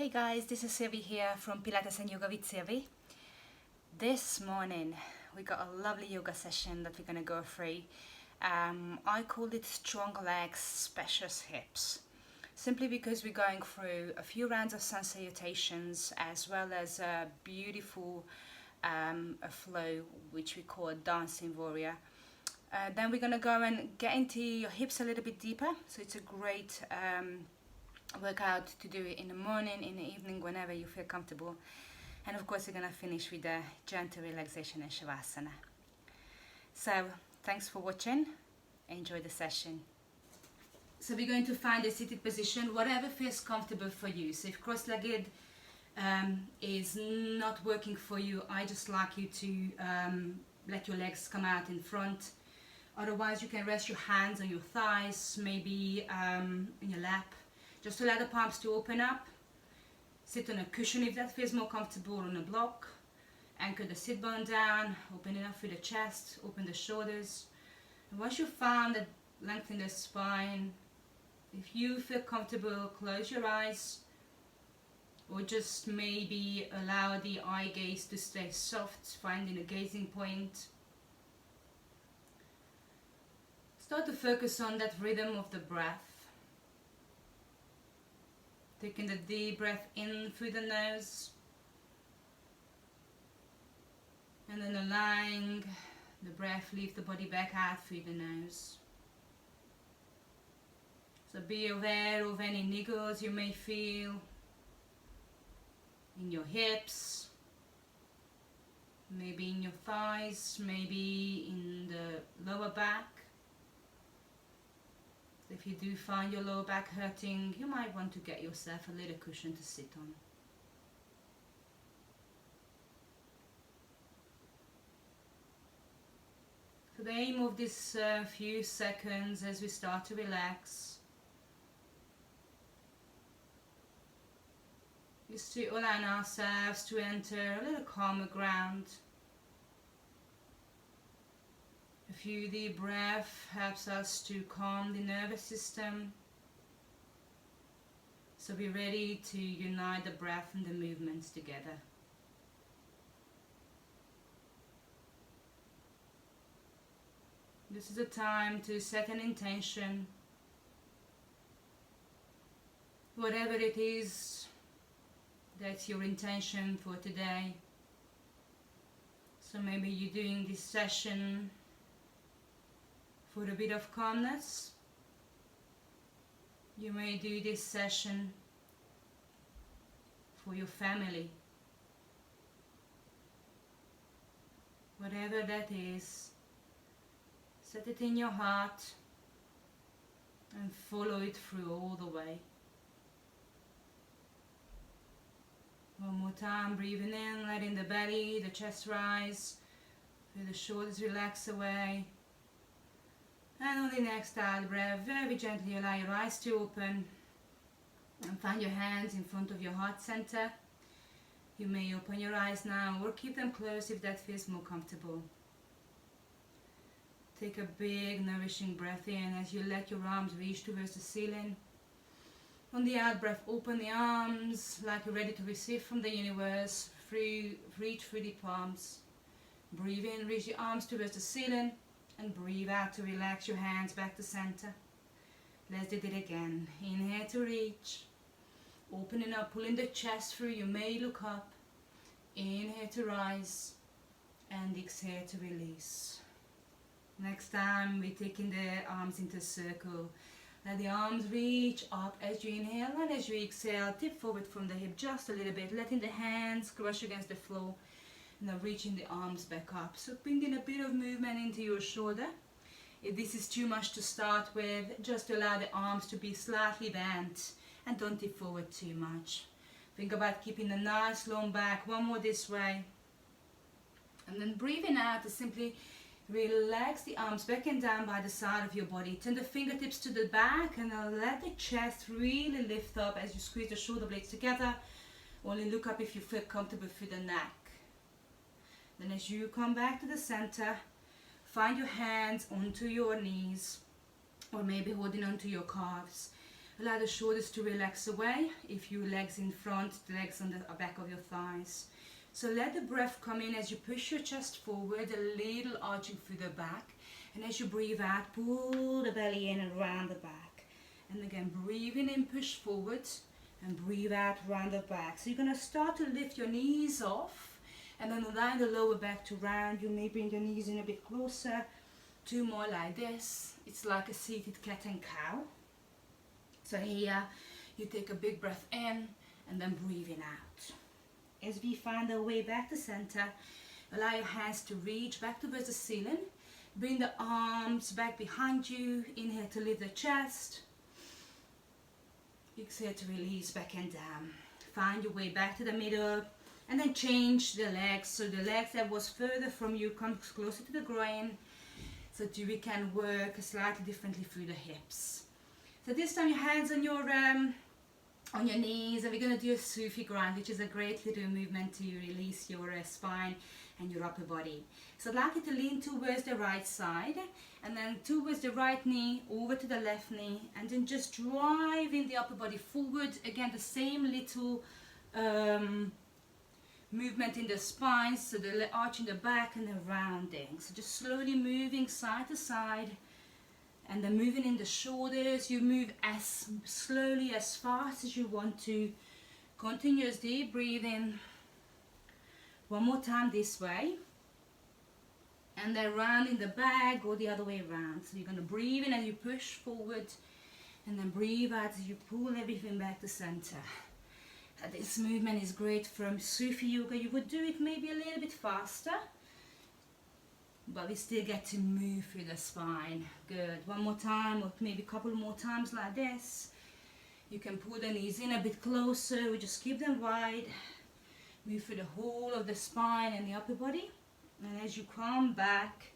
Hey guys, this is Sylvie here from Pilates and Yoga with Sylvie. This morning we got a lovely yoga session that we're gonna go through. I called it Strong Legs, Spacious Hips, simply because we're going through a few rounds of sun salutations as well as a beautiful a flow which we call Dancing Warrior. Then we're gonna go and get into your hips a little bit deeper, so it's a great workout to do it in the morning, in the evening, whenever you feel comfortable. And of course we're going to finish with the gentle relaxation and shavasana. So thanks for watching, enjoy the session. So we're going to find a seated position, whatever feels comfortable for you. So if cross-legged is not working for you, I just like you to let your legs come out in front. Otherwise you can rest your hands on your thighs, maybe in your lap, just allow the palms to open up. Sit on a cushion if that feels more comfortable, on a block. Anchor the sit bone down, open it up through the chest, open the shoulders. And once you've found that, lengthen the spine. If you feel comfortable, close your eyes, or just maybe allow the eye gaze to stay soft, finding a gazing point. Start to focus on that rhythm of the breath. Taking the deep breath in through the nose and then allowing the breath leave the body back out through the nose. So be aware of any niggles you may feel in your hips, maybe in your thighs, maybe in the lower back. If you do find your lower back hurting, you might want to get yourself a little cushion to sit on. So the aim of this few seconds as we start to relax is to allow ourselves to enter a little calmer ground. A few deep breaths helps us to calm the nervous system. So be ready to unite the breath and the movements together. This is a time to set an intention. Whatever it is, that's your intention for today. So maybe you're doing this session for a bit of calmness. You may do this session for your family. Whatever that is, set it in your heart and follow it through all the way. One more time, breathing in, letting the belly, the chest rise, feel the shoulders relax away. And on the next out breath, very gently allow your eyes to open and find your hands in front of your heart center. You may open your eyes now or keep them closed if that feels more comfortable. Take a big nourishing breath in as you let your arms reach towards the ceiling. On the out breath, open the arms like you're ready to receive from the universe. Reach through the palms. Breathe in, reach the arms towards the ceiling. And breathe out to relax your hands back to center. Let's do it again. Inhale to reach. Opening up, pulling the chest through. You may look up. Inhale to rise. And exhale to release. Next time we're taking the arms into a circle. Let the arms reach up as you inhale, and as you exhale, tip forward from the hip just a little bit, letting the hands crush against the floor. Now reaching the arms back up. So bringing a bit of movement into your shoulder. If this is too much to start with, just allow the arms to be slightly bent and don't tip forward too much. Think about keeping a nice long back. One more this way. And then breathing out to simply relax the arms back and down by the side of your body. Turn the fingertips to the back and now let the chest really lift up as you squeeze the shoulder blades together. Only look up if you feel comfortable through the neck. Then as you come back to the center, find your hands onto your knees or maybe holding onto your calves. Allow the shoulders to relax away. If your legs in front, the legs on the back of your thighs. So let the breath come in as you push your chest forward, a little arching through the back. And as you breathe out, pull the belly in and round the back. And again, breathing in, push forward, and breathe out, round the back. So you're going to start to lift your knees off, and then allow the lower back to round. You may bring the knees in a bit closer. 2 more like this. It's like a seated cat and cow. So here, you take a big breath in, and then breathing out. As we find our way back to center, allow your hands to reach back towards the ceiling. Bring the arms back behind you. Inhale to lift the chest. Exhale to release back and down. Find your way back to the middle, and then change the legs. So the legs that was further from you comes closer to the groin, so that we can work slightly differently through the hips. So this time your hands on your knees, and we're going to do a Sufi grind, which is a great little movement to release your spine and your upper body. So I'd like you to lean towards the right side, and then towards the right knee, over to the left knee, and then just driving the upper body forward. Again, the same little movement in the spine, so the arch in the back and the rounding. So just slowly moving side to side, and then moving in the shoulders. You move as slowly, as fast as you want to. Continuous deep breathing. One more time this way, and then round in the back or the other way around. So you're going to breathe in as you push forward, and then breathe out as you pull everything back to center. This movement is great from Sufi yoga. You would do it maybe a little bit faster, but we still get to move through the spine. Good. One more time, or maybe a couple more times like this. You can pull the knees in a bit closer. We just keep them wide. Move through the whole of the spine and the upper body. And as you come back,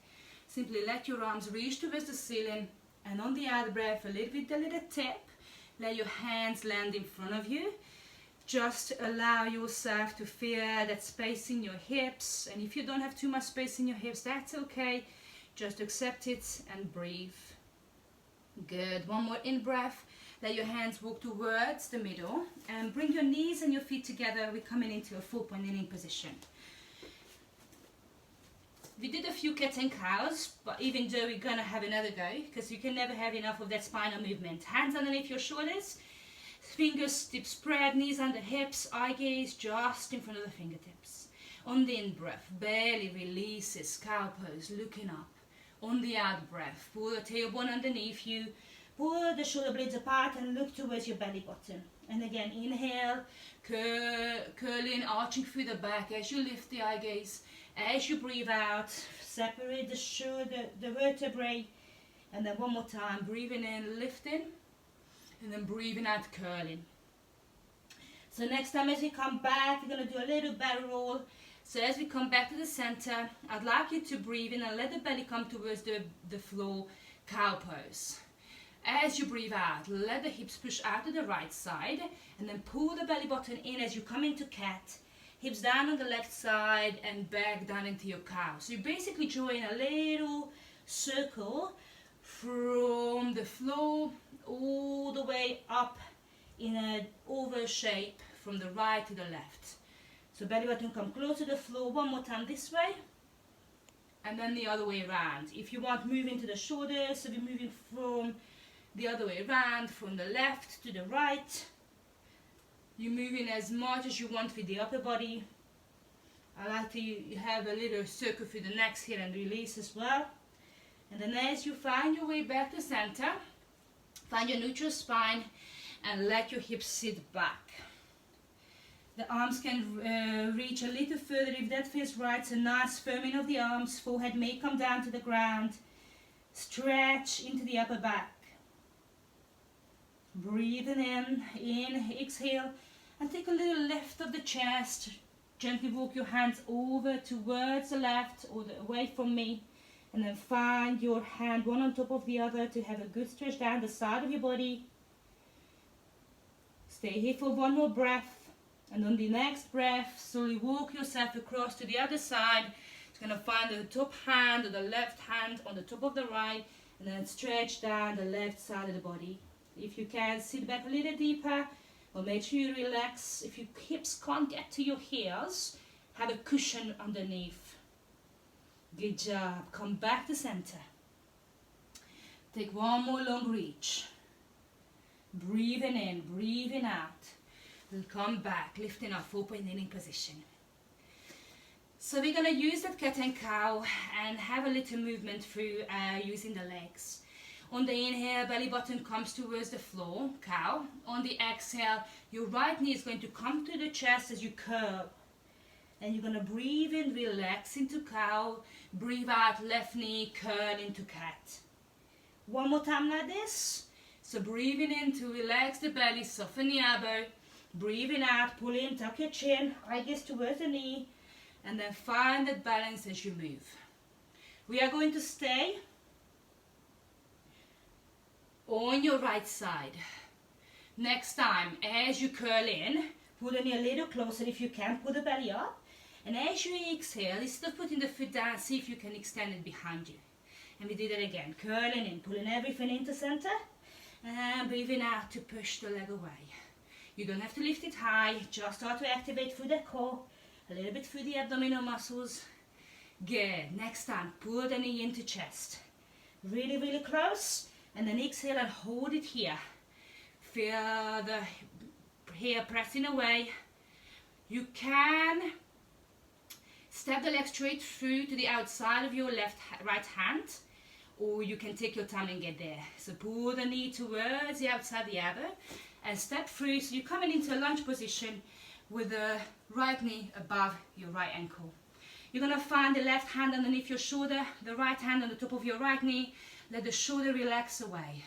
simply let your arms reach towards the ceiling. And on the out breath, a little tip. Let your hands land in front of you. Just allow yourself to feel that space in your hips. And if you don't have too much space in your hips, that's okay. Just accept it and breathe. Good. One more in breath. Let your hands walk towards the middle, and bring your knees and your feet together. We're coming into a 4-point kneeling position. We did a few cats and cows, but even though we're going to have another go, because you can never have enough of that spinal movement. Hands underneath your shoulders, fingers tip spread, knees under hips, eye gaze just in front of the fingertips. On the in breath, belly releases, cow pose, looking up. On the out breath, pull the tailbone underneath you. Pull the shoulder blades apart and look towards your belly button. And again, inhale, curling, arching through the back as you lift the eye gaze. As you breathe out, separate the shoulder, the vertebrae. And then one more time, breathing in, lifting. And then breathing out, curling. So next time as we come back, we're going to do a little barrel roll. So as we come back to the center, I'd like you to breathe in and let the belly come towards the floor, cow pose. As you breathe out, let the hips push out to the right side, and then pull the belly button in as you come into cat. Hips down on the left side and back down into your cow. So you're basically drawing a little circle from the floor all the way up in an oval shape from the right to the left. So belly button come close to the floor. One more time this way, and then the other way around. If you want, move into the shoulders, so we're moving from the other way around, from the left to the right. You're moving as much as you want with the upper body. I like to have a little circle through the neck here and release as well. And then as you find your way back to center, find your neutral spine and let your hips sit back. The arms can reach a little further if that feels right. So nice firming of the arms. Forehead may come down to the ground. Stretch into the upper back. Breathing in, exhale, and take a little lift of the chest. Gently walk your hands over towards the left or away from me, and then find your hand one on top of the other to have a good stretch down the side of your body. Stay here for one more breath, and on the next breath, slowly walk yourself across to the other side. It's going to find the top hand or the left hand on the top of the right, and then stretch down the left side of the body. If you can, sit back a little deeper, or make sure you relax. If your hips can't get to your heels, have a cushion underneath. Good job. Come back to center. Take one more long reach. Breathing in, breathing out. And come back, lifting up, open kneeling position. So we're going to use that cat and cow and have a little movement through using the legs. On the inhale, belly button comes towards the floor, cow. On the exhale, your right knee is going to come to the chest as you curl. And you're going to breathe in, relax into cow. Breathe out, left knee, curl into cat. One more time like this. So breathing in to relax the belly, soften the elbow. Breathing out, pull in, tuck your chin, eye gaze towards the knee. And then find that balance as you move. We are going to stay on your right side. Next time, as you curl in, pull the knee a little closer if you can, pull the belly up. And as you exhale, instead of putting the foot down, see if you can extend it behind you. And we do that again, curling in, pulling everything into center. And breathing out to push the leg away. You don't have to lift it high, just start to activate through the core, a little bit through the abdominal muscles. Good. Next time, pull the knee into chest. Really, really close. And then exhale and hold it here. Feel the hair pressing away. You can step the leg straight through to the outside of your right hand, or you can take your time and get there. So pull the knee towards the outside the elbow and step through. So you're coming into a lunge position with the right knee above your right ankle. You're going to find the left hand underneath your shoulder, the right hand on the top of your right knee. Let the shoulder relax away.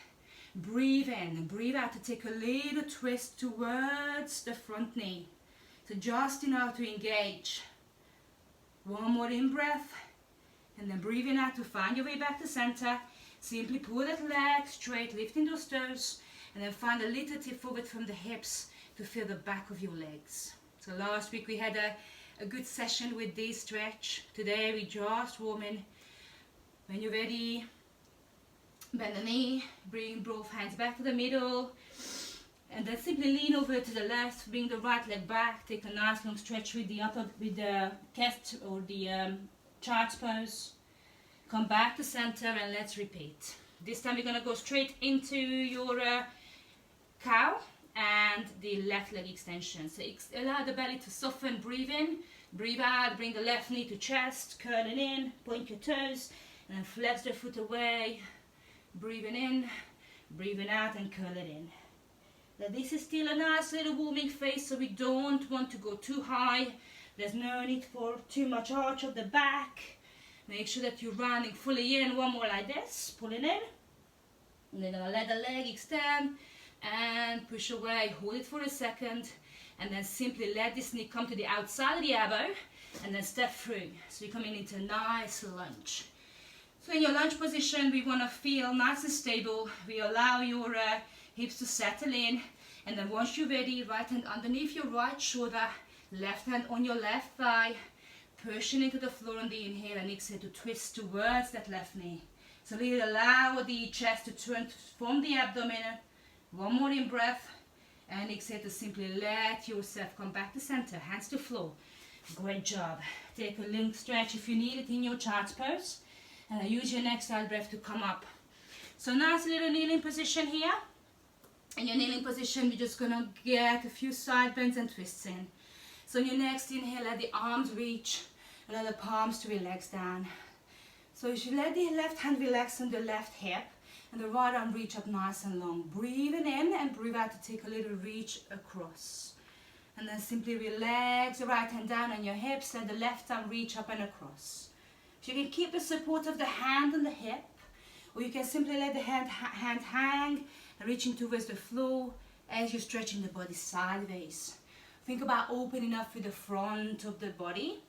Breathe in and breathe out to take a little twist towards the front knee. So just enough to engage. One more in breath. And then breathing out to find your way back to center. Simply pull that leg straight, lifting those toes. And then find a little tip forward from the hips to feel the back of your legs. So last week we had a good session with this stretch. Today we just warming. When you're ready, bend the knee, bring both hands back to the middle. And then simply lean over to the left, bring the right leg back. Take a nice long stretch with the chest or the child's pose. Come back to center and let's repeat. This time we're going to go straight into your cow and the left leg extension. So allow the belly to soften, breathe in, breathe out, bring the left knee to chest, curling in, point your toes, and then flex the foot away, breathing in, breathing out, and curl it in. Now this is still a nice little warming phase, so we don't want to go too high. There's no need for too much arch of the back. Make sure that you're rounding fully in. One more like this, pulling in. And then I'll let the leg extend and push away. Hold it for a second. And then simply let this knee come to the outside of the elbow. And then step through. So you're coming into a nice lunge. So in your lunge position, we want to feel nice and stable. We allow your hips to settle in. And then once you're ready, right hand underneath your right shoulder. Left hand on your left thigh. Pushing into the floor on the inhale and exhale to twist towards that left knee. So really allow the chest to turn from the abdomen. One more in breath. And exhale to simply let yourself come back to center. Hands to floor. Great job. Take a long stretch if you need it in your child's pose. And use your next out breath to come up. So nice little kneeling position here. In your kneeling position, we're just going to get a few side bends and twists in. So in your next inhale, let the arms reach, and let the palms to relax down. So you should let the left hand relax on the left hip, and the right arm reach up nice and long. Breathing in and breathe out to take a little reach across. And then simply relax the right hand down on your hips, let the left arm reach up and across. So you can keep the support of the hand on the hip, or you can simply let the hand hang, reaching towards the floor as you're stretching the body sideways. Think about opening up with the front of the body.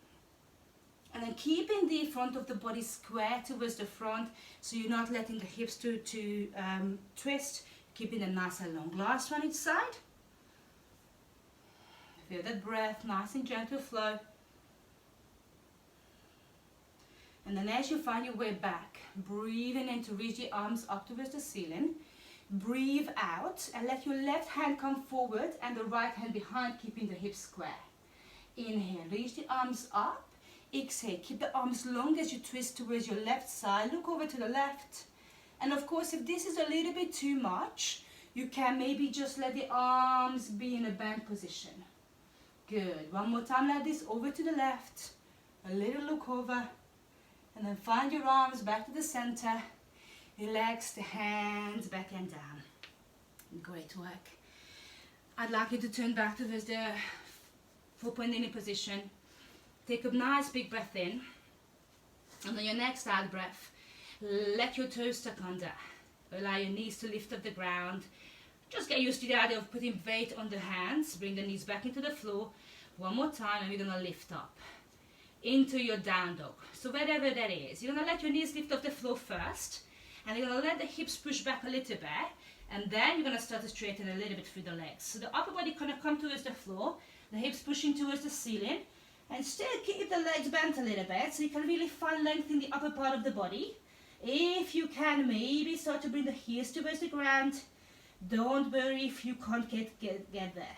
And then keeping the front of the body square towards the front, so you're not letting the hips to twist, keeping them nice and long. Last one each side. Feel that breath, nice and gentle flow. And then as you find your way back, breathing in to reach the arms up towards the ceiling. Breathe out and let your left hand come forward and the right hand behind, keeping the hips square. Inhale, reach the arms up. Exhale, keep the arms long as you twist towards your left side. Look over to the left. And of course, if this is a little bit too much, you can maybe just let the arms be in a bend position. Good. One more time like this, over to the left. A little look over. And then find your arms back to the center. Relax the hands back and down. Great work. I'd like you to turn back towards the 4-point kneeling position. Take a nice big breath in. And on your next out breath, let your toes tuck under. Allow your knees to lift off the ground. Just get used to the idea of putting weight on the hands. Bring the knees back into the floor. One more time, and we're going to lift up into your down dog. So wherever that is, you're going to let your knees lift off the floor first. And you're going to let the hips push back a little bit. And then you're going to start to straighten a little bit through the legs. So the upper body kind of come towards the floor. The hips pushing towards the ceiling. And still keep the legs bent a little bit. So you can really find length in the upper part of the body. If you can, maybe start to bring the heels towards the ground. Don't worry if you can't get there.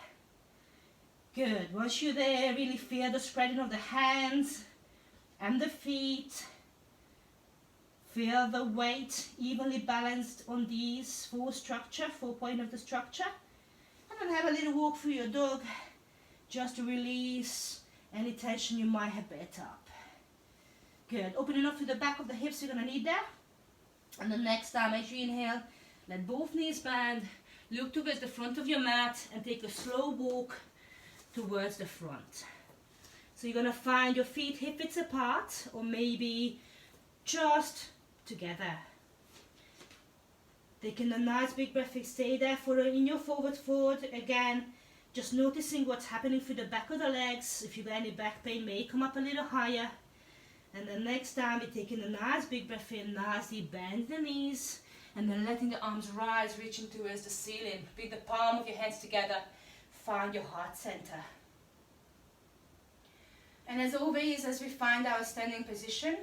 Good. Once you're there, really feel the spreading of the hands and the feet. Feel the weight evenly balanced on these four point of the structure. And then have a little walk through your dog just to release any tension you might have built up. Good. Opening up to the back of the hips, you're going to need that. And the next time as you inhale, let both knees bend. Look towards the front of your mat and take a slow walk towards the front. So you're going to find your feet hip width apart or maybe just together. Taking a nice big breath, stay there for in your forward fold. Again, just noticing what's happening through the back of the legs. If you've got any back pain, may come up a little higher. And the next time, you're taking a nice big breath in, nicely bend the knees. And then letting the arms rise, reaching towards the ceiling. Bring the palm of your hands together. Find your heart center. And as always, as we find our standing position,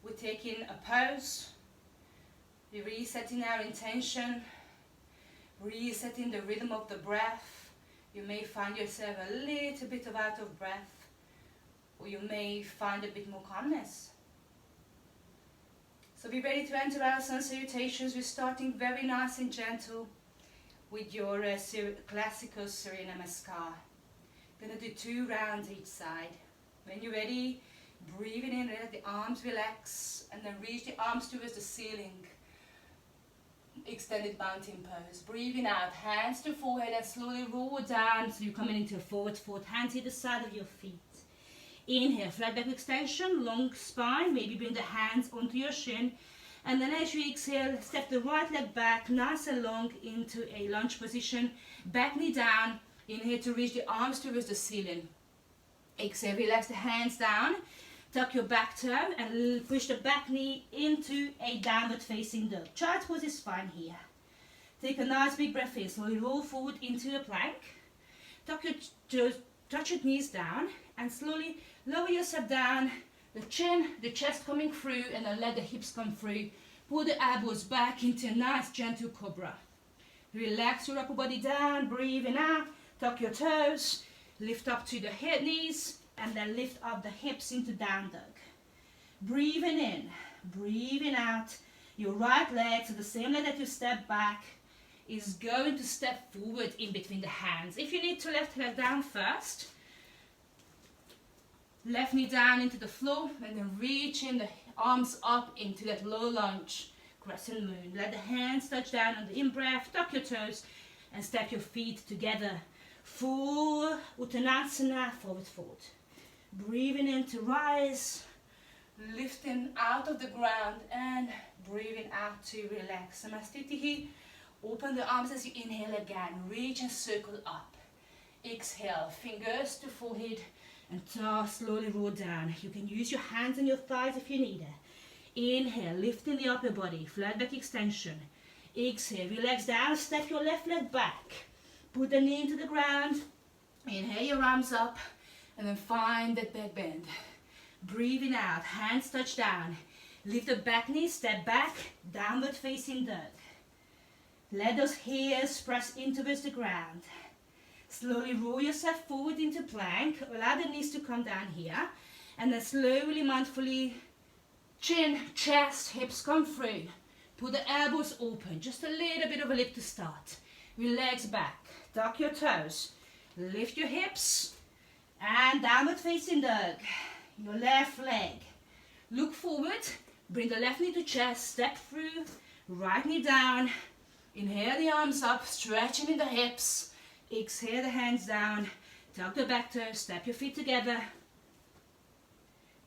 we're taking a pause. We're resetting our intention. Resetting the rhythm of the breath. You may find yourself a little bit out of breath. Or you may find a bit more calmness. So be ready to enter our sun salutations. We're starting very nice and gentle with your classical Surya Namaskar. Gonna do 2 rounds each side. When you're ready, breathing in, let the arms relax, and then reach the arms towards the ceiling. Extended mountain pose. Breathing out, hands to forehead and slowly roll down. So you're coming into a forward fold, hands either side of your feet. Inhale, flat back extension, long spine, maybe bring the hands onto your shin. And then as you exhale, step the right leg back, nice and long into a lunge position. Back knee down, inhale to reach the arms towards the ceiling. Exhale, relax the hands down, tuck your back toe and push the back knee into a downward facing dog. Child's pose is fine here. Take a nice big breath in, slowly roll forward into a plank. Tuck your toes, touch your knees down and slowly lower yourself down, the chin, the chest coming through, and then let the hips come through. Pull the elbows back into a nice gentle cobra. Relax your upper body down, breathing out, tuck your toes, lift up to the hip knees, and then lift up the hips into down dog. Breathing in, breathing out. Your right leg, so the same leg that you step back, is going to step forward in between the hands. If you need to, left leg down first. Left knee down into the floor, and then reaching the arms up into that low lunge, crescent moon. Let the hands touch down on the in-breath, tuck your toes, and step your feet together. Full Uttanasana, forward fold. Breathing in to rise, lifting out of the ground, and breathing out to relax. Samastitihi. Open the arms as you inhale again. Reach and circle up. Exhale, fingers to forehead, and slowly roll down. You can use your hands and your thighs if you need it. Inhale, lifting the upper body, flat back extension. Exhale, relax down, step your left leg back. Put the knee into the ground. Inhale your arms up, and then find that back bend. Breathing out, hands touch down. Lift the back knee, step back, downward facing dog. Let those heels press in towards the ground. Slowly roll yourself forward into plank. Allow the knees to come down here. And then slowly, mindfully, chin, chest, hips come through. Put the elbows open. Just a little bit of a lift to start. Relax back. Tuck your toes. Lift your hips. And downward facing dog. Your left leg. Look forward. Bring the left knee to chest. Step through. Right knee down. Inhale the arms up. Stretching in the hips. Exhale the hands down. Tuck the back toes. Step your feet together.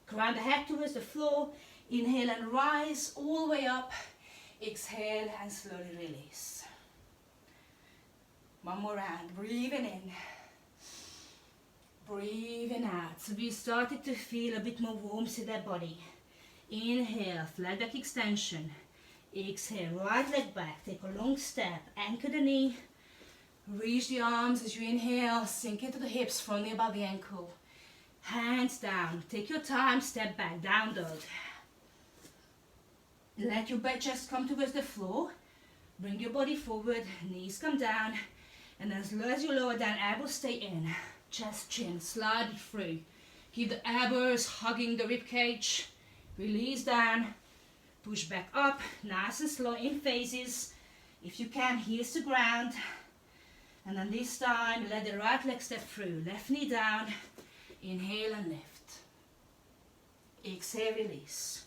Ground the head towards the floor. Inhale and rise all the way up. Exhale and slowly release. One more round. Breathing in. Breathing out. So we started to feel a bit more warmth in that body. Inhale, flat back extension. Exhale, right leg back. Take a long step. Anchor the knee. Reach the arms as you inhale. Sink into the hips, firmly above the ankle. Hands down. Take your time. Step back. Down dog. Let your back chest come towards the floor. Bring your body forward. Knees come down. And as low as you lower down, elbows stay in. Chest, chin. Slide it through. Keep the elbows hugging the rib cage. Release down. Push back up. Nice and slow in phases. If you can, heels to ground. And then this time, let the right leg step through. Left knee down. Inhale and lift. Exhale, release.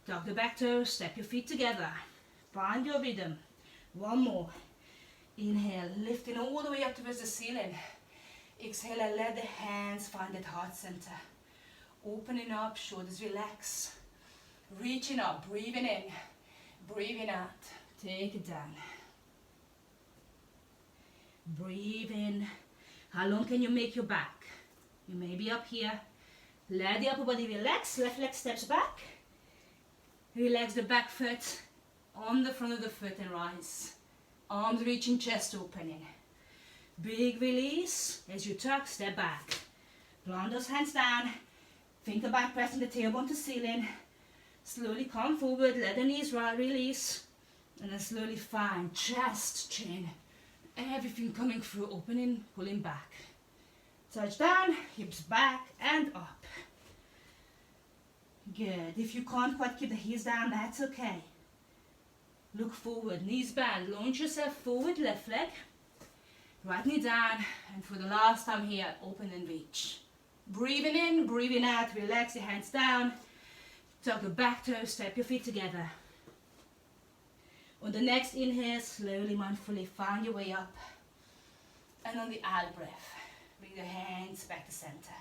Tuck the back toes, step your feet together. Find your rhythm. One more. Inhale, lifting all the way up towards the ceiling. Exhale and let the hands find that heart center. Opening up, shoulders relax. Reaching up, breathing in. Breathing out. Take it down. Breathe in. How long can you make your back? You may be up here. Let the upper body relax. Left leg steps back. Relax the back foot on the front of the foot and rise. Arms reaching, chest opening. Big release. As you tuck, step back. Plant those hands down. Think about pressing the tailbone to ceiling. Slowly come forward. Let the knees release. And then slowly find chest, chin. Everything coming through, opening, pulling back. Touch down, hips back and up. Good. If you can't quite keep the heels down, that's okay. Look forward, knees bend, launch yourself forward, left leg. Right knee down, and for the last time here, open and reach. Breathing in, breathing out, relax your hands down. Tuck the back toes, step your feet together. On the next inhale, slowly, mindfully find your way up. And on the out breath, bring the hands back to center.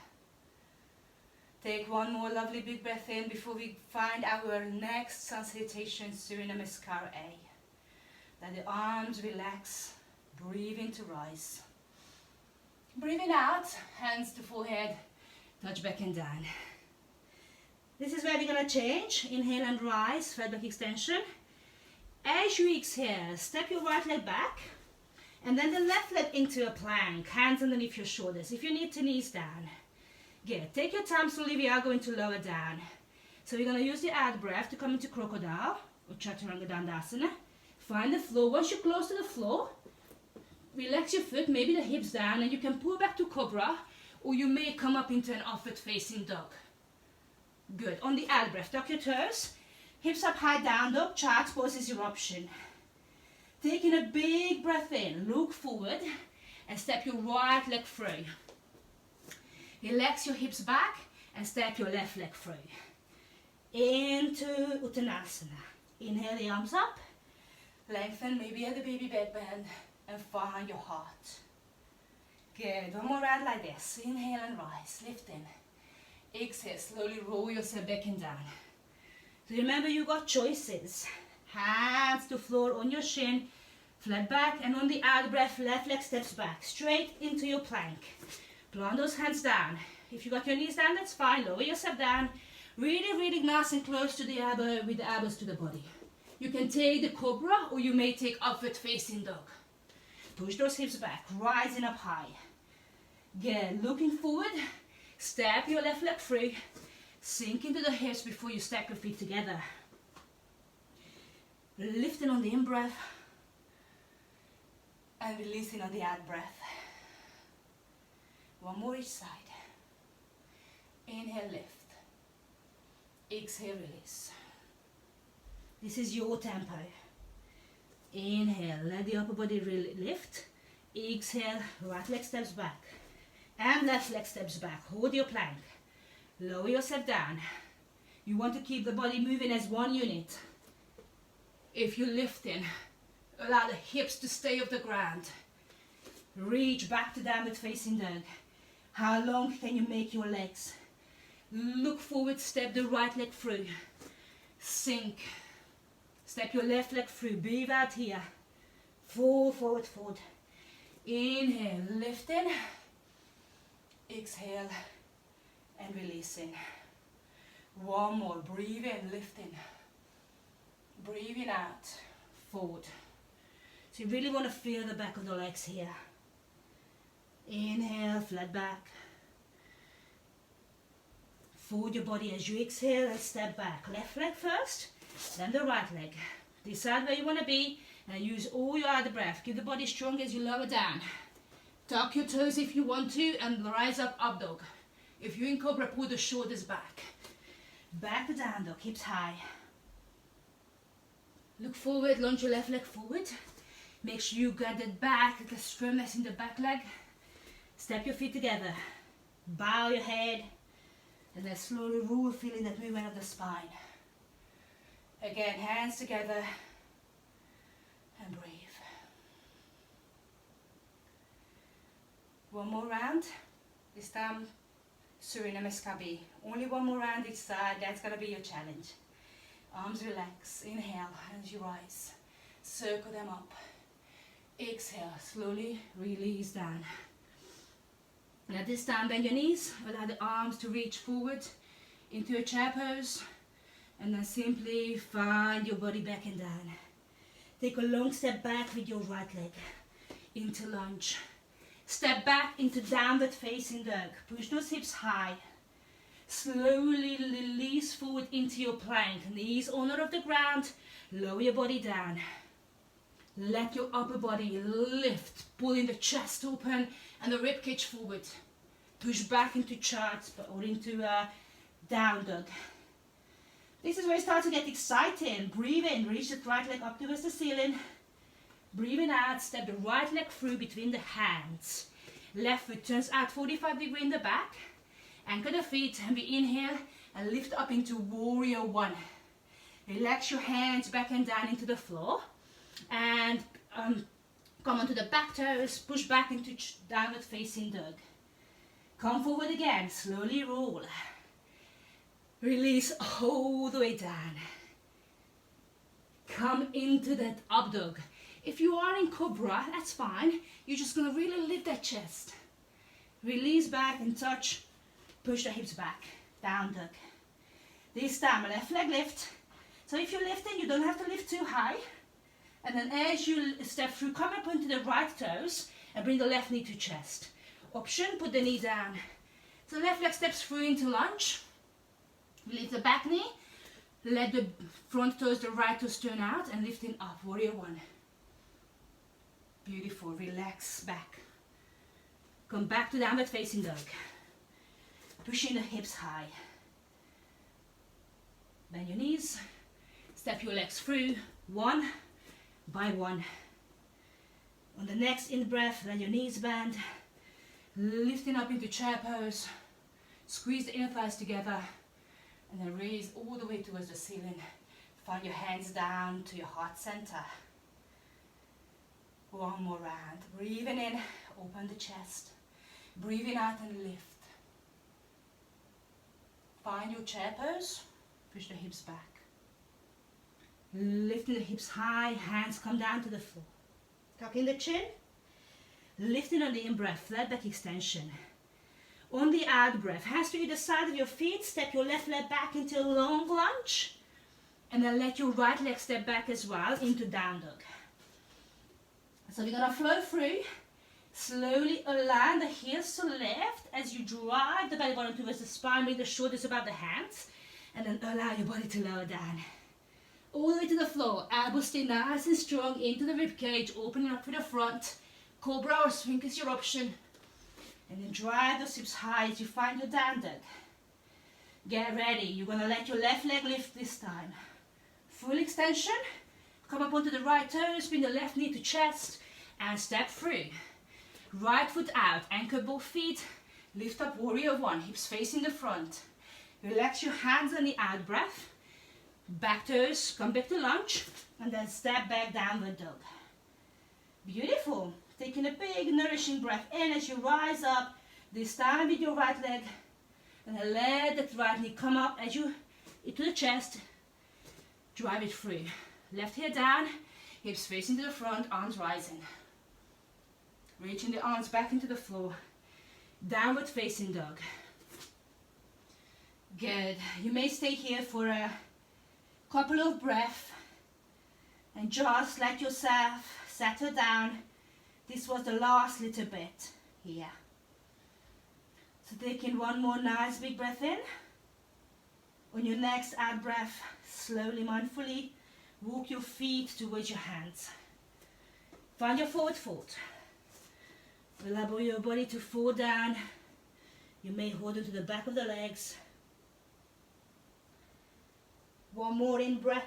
Take one more lovely big breath in before we find our next sun salutation, Surya Namaskar A. Let the arms relax, breathing to rise. Breathing out, hands to forehead, touch back and down. This is where we're going to change. Inhale and rise, flat back extension. As you exhale, step your right leg back and then the left leg into a plank, hands underneath your shoulders. If you need to, knees down. Good. Take your time, slowly we are going to lower down. So we're going to use the out breath to come into crocodile or chaturanga dandasana. Find the floor. Once you're close to the floor, relax your foot, maybe the hips down, and you can pull back to cobra, or you may come up into an upward facing dog. Good. On the out breath, tuck your toes, hips up high, down dog, child's pose is your option. Taking a big breath in, look forward and step your right leg through. Relax your hips back and step your left leg through. Into Uttanasana. Inhale the arms up, lengthen maybe at the baby bed bend and find your heart. Good, one more round like this. Inhale and rise, lifting. Exhale, slowly roll yourself back and down. So remember you got choices. Hands to floor on your shin, flat back, and on the out breath, left leg steps back, straight into your plank. Plant those hands down. If you got your knees down, that's fine. Lower yourself down. Really, really nice and close to the elbow with the elbows to the body. You can take the cobra or you may take upward facing dog. Push those hips back, rising up high. Good, looking forward. Step your left leg free. Sink into the hips before you step your feet together. Lifting on the in-breath and releasing on the out-breath. One more each side. Inhale, lift. Exhale, release. This is your tempo. Inhale, let the upper body lift. Exhale, right leg steps back. And left leg steps back. Hold your plank. Lower yourself down. You want to keep the body moving as one unit. If you're lifting, allow the hips to stay off the ground. Reach back to downward facing dog. How long can you make your legs? Look forward, step the right leg through. Sink. Step your left leg through. Breathe out here. Forward, forward, forward. Inhale, lifting. Exhale and releasing. One more. Breathe in, lifting. Breathing out, forward. So you really want to feel the back of the legs here. Inhale, flat back. Fold your body as you exhale and step back. Left leg first, then the right leg. Decide where you want to be and use all your other breath. Keep the body strong as you lower down. Tuck your toes if you want to and rise up, up dog. If you're in cobra, pull the shoulders back. Back to down dog, hips high. Look forward, launch your left leg forward. Make sure you get it back, the firmness in the back leg. Step your feet together. Bow your head. And then slowly roll, feeling that movement of the spine. Again, hands together. And breathe. One more round. This time, Suriname Kabi. Only one more round each side. That's going to be your challenge. Arms relax. Inhale as you rise. Circle them up. Exhale. Slowly release down. And at this time, bend your knees. Allow the arms to reach forward into a chair pose. And then simply find your body back and down. Take a long step back with your right leg. Into lunge. Step back into downward facing dog. Push those hips high. Slowly release forward into your plank. Knees on or off the ground. Lower your body down. Let your upper body lift. Pulling the chest open and the rib cage forward. Push back into charts or into down dog. This is where it starts to get exciting. Breathe in. Reach the right leg up towards the ceiling. Breathing out. Step the right leg through between the hands. Left foot turns out 45 degrees in the back. Anchor the feet and we inhale and lift up into warrior one. Relax your hands back and down into the floor. And come onto the back toes. Push back into downward facing dog. Come forward again. Slowly roll. Release all the way down. Come into that up dog. If you are in cobra, that's fine. You're just going to really lift that chest. Release back and touch. Push the hips back. Down dog. This time, left leg lift. So if you're lifting, you don't have to lift too high. And then as you step through, come up onto the right toes and bring the left knee to chest. Option, put the knee down. So left leg steps through into lunge. Lift the back knee. Let the front toes, the right toes turn out and lifting up. Warrior one. Beautiful. Relax back. Come back to downward facing dog. Pushing the hips high. Bend your knees. Step your legs through one by one. On the next in breath, let your knees bend. Lifting up into chair pose. Squeeze the inner thighs together. And then raise all the way towards the ceiling. Find your hands down to your heart center. One more round. Breathing in, open the chest. Breathing out and lift. Find your chair pose. Push the hips back. Lifting the hips high, hands come down to the floor. Tucking the chin. Lifting on the in-breath, flat back extension. On the out-breath, hands to either side of your feet. Step your left leg back into a long lunge. And then let your right leg step back as well into down dog. So we're going to flow through Slowly align the heels to left as you drive the belly button towards the spine, bring the shoulders above the hands, and then allow your body to lower down. All the way to the floor, elbows stay nice and strong into the rib cage, opening up through the front. Cobra or swing is your option. And then drive those hips high as you find your down dog. Get ready, you're gonna let your left leg lift this time. Full extension, come up onto the right toes, bring the left knee to chest, and step through. Right foot out, anchor both feet, lift up warrior one, hips facing the front. Relax your hands on the out breath. Back toes, come back to lunge, and then step back downward dog. Beautiful. Taking a big nourishing breath in as you rise up, this time with your right leg, and then let that right knee come up as you into the chest. Drive it through. Left heel down, hips facing to the front, arms rising. Reaching the arms back into the floor. Downward facing dog. Good. You may stay here for a couple of breaths and just let yourself settle down. This was the last little bit here. So taking one more nice big breath in. On your next out breath, slowly, mindfully, walk your feet towards your hands. Find your forward fold. Allow your body to fall down. You may hold onto the back of the legs. One more in breath.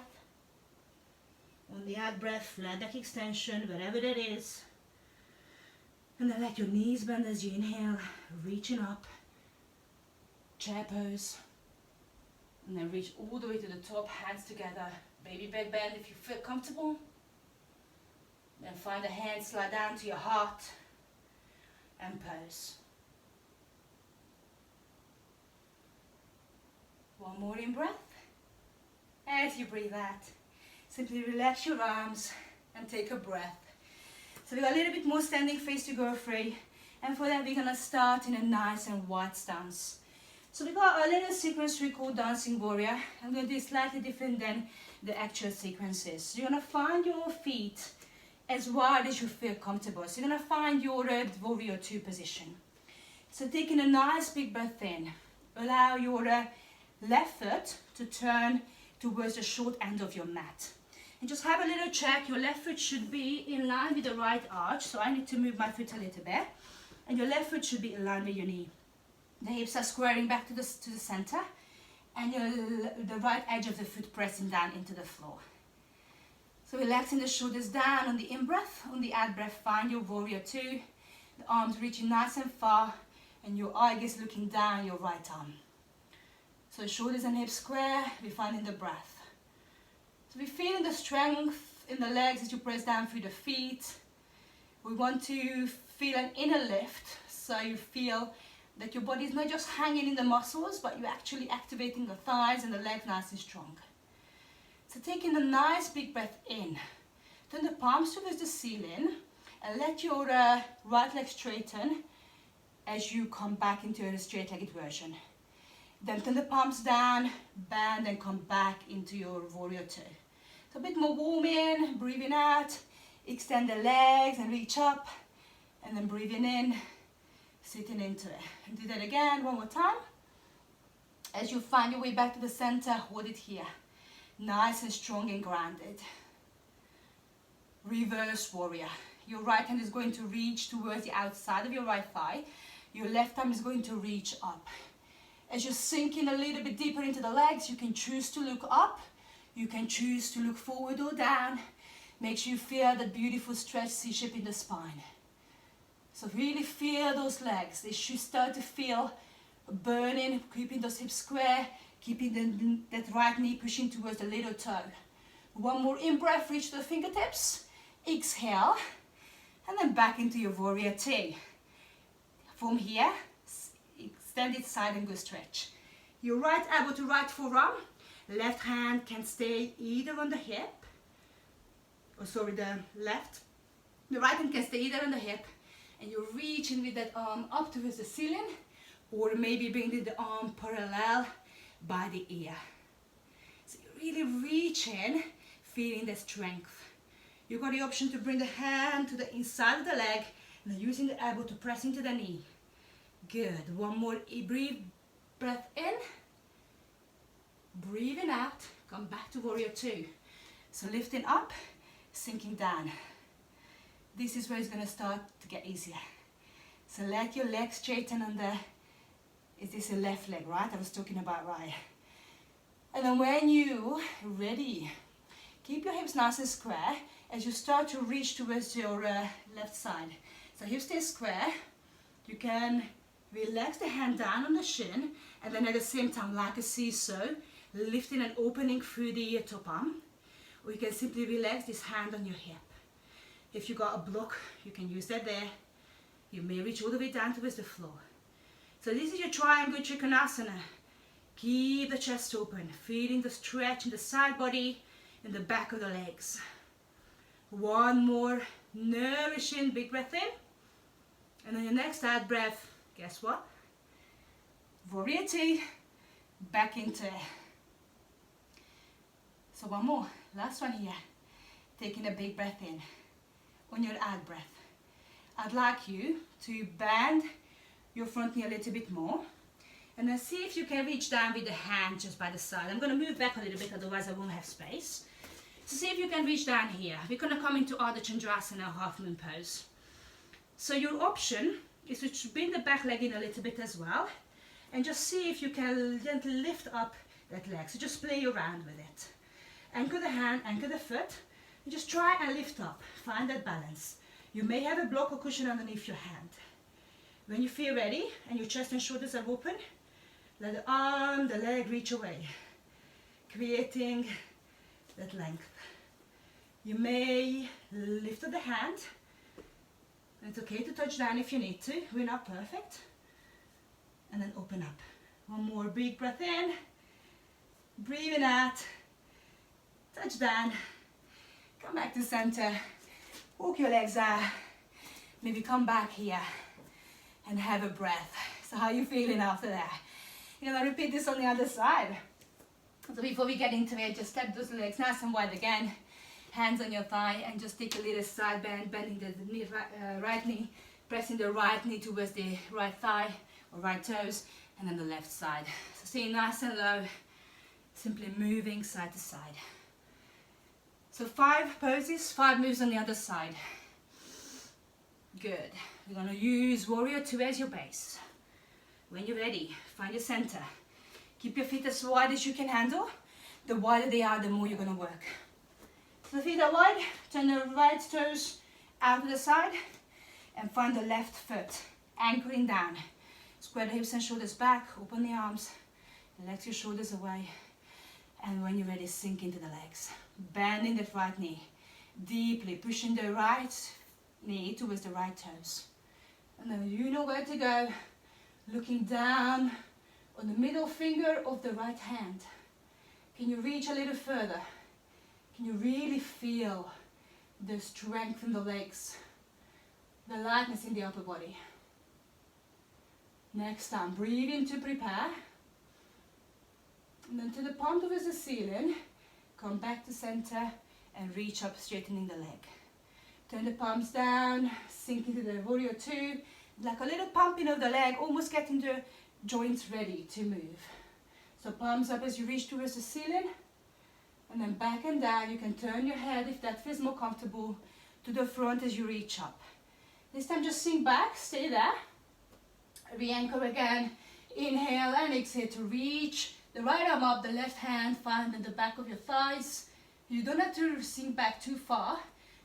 On the out breath, flat back extension, wherever that is. And then let your knees bend as you inhale, reaching up, chair pose. And then reach all the way to the top, hands together, baby back bend if you feel comfortable. Then find the hands slide down to your heart and pose. One more in breath. As you breathe out, simply relax your arms and take a breath. So we got a little bit more standing face to go free, and for that we're gonna start in a nice and wide stance. So we got a little sequence we call Dancing Warrior. I'm gonna do it slightly different than the actual sequences. So you're gonna find your feet as wide as you feel comfortable. So you're gonna find your Warrior 2 position. So taking a nice big breath in, allow your left foot to turn towards the short end of your mat. And just have a little check. Your left foot should be in line with the right arch. So I need to move my foot a little bit. And your left foot should be in line with your knee. The hips are squaring back to the center. And the right edge of the foot pressing down into the floor. So relaxing the shoulders down on the in-breath. On the out-breath, find your Warrior 2. The arms reaching nice and far. And your eye gaze looking down your right arm. So shoulders and hips square, we're finding the breath. So we're feeling the strength in the legs as you press down through the feet. We want to feel an inner lift, so you feel that your body is not just hanging in the muscles, but you're actually activating the thighs and the legs nice and strong. So taking a nice big breath in. Turn the palms towards the ceiling and let your right leg straighten as you come back into a straight-legged version. Then turn the palms down, bend, and come back into your Warrior 2. So a bit more warm in, breathing out, extend the legs and reach up, and then breathing in, sitting into it. And do that again, one more time. As you find your way back to the center, hold it here. Nice and strong and grounded. Reverse Warrior. Your right hand is going to reach towards the outside of your right thigh. Your left arm is going to reach up. As you sink in a little bit deeper into the legs, you can choose to look up, you can choose to look forward or down. Make sure you feel that beautiful stretch C-shape in the spine. So really feel those legs. They should start to feel burning, keeping those hips square, keeping that right knee pushing towards the little toe. One more in-breath, reach the fingertips, exhale, and then back into your Warrior 2. From here, extended side angle stretch. Your right elbow to right forearm, left hand can stay either on the hip, the right hand can stay either on the hip, and you're reaching with that arm up towards the ceiling, or maybe bringing the arm parallel by the ear. So you're really reaching, feeling the strength. You've got the option to bring the hand to the inside of the leg Now using the elbow to press into the knee. Good. One more breathe, breath in. Breathing out. Come back to warrior two. So lifting up, sinking down. This is where it's going to start to get easier. So let your legs straighten on the, is this a left leg, right? I was talking about right. And then when you're ready, keep your hips nice and square as you start to reach towards your left side. So hips stay square. You can relax the hand down on the shin, and then at the same time, like a seesaw, lifting and opening through the top arm. Or you can simply relax this hand on your hip. If you got a block, you can use that there. You may reach all the way down towards the floor. So this is your triangle trikonasana. Keep the chest open, feeling the stretch in the side body and the back of the legs. One more nourishing big breath in. And on your next out breath, guess what? Warrior two, back into. So one more, last one here. Taking a big breath in. On your out breath, I'd like you to bend your front knee a little bit more. And then see if you can reach down with the hand just by the side. I'm going to move back a little bit, otherwise I won't have space. So see if you can reach down here. We're going to come into Ardha Chandrasana, half moon pose. So your option is to bring the back leg in a little bit as well. And just see if you can gently lift up that leg. So just play around with it. Anchor the hand, anchor the foot. And just try and lift up. Find that balance. You may have a block or cushion underneath your hand. When you feel ready and your chest and shoulders are open, let the arm, the leg reach away, creating that length. You may lift up the hand. It's okay to touch down if you need to. We're not perfect. And then open up. One more big breath in. Breathing out. Touch down. Come back to center. Walk your legs out. Maybe come back here and have a breath. So how are you feeling after that? You're gonna repeat this on the other side. So before we get into it, just step those legs nice and wide again. Hands on your thigh and just take a little side bend, bending the knee, right knee, pressing the right knee towards the right thigh or right toes, and then the left side. So stay nice and low, simply moving side to side. So 5 poses, 5 moves on the other side. Good. We're going to use warrior two as your base. When you're ready, find your center. Keep your feet as wide as you can handle. The wider they are, the more you're going to work. So the feet are wide, turn the right toes out to the side and find the left foot anchoring down. Square the hips and shoulders back, open the arms, relax your shoulders away. And when you're ready, sink into the legs. Bending that right knee, deeply pushing the right knee towards the right toes. And then you know where to go, looking down on the middle finger of the right hand. Can you reach a little further? Can you really feel the strength in the legs, the lightness in the upper body? Next time, breathe in to prepare. And then to the palm towards the ceiling, come back to center and reach up, straightening the leg. Turn the palms down, sink into the warrior two, like a little pumping of the leg, almost getting the joints ready to move. So palms up as you reach towards the ceiling, and then back and down. You can turn your head if that feels more comfortable to the front as you reach up. This time just sink back, stay there. Re-anchor again. Inhale and exhale to reach the right arm up, the left hand find in the back of your thighs. You don't have to sink back too far.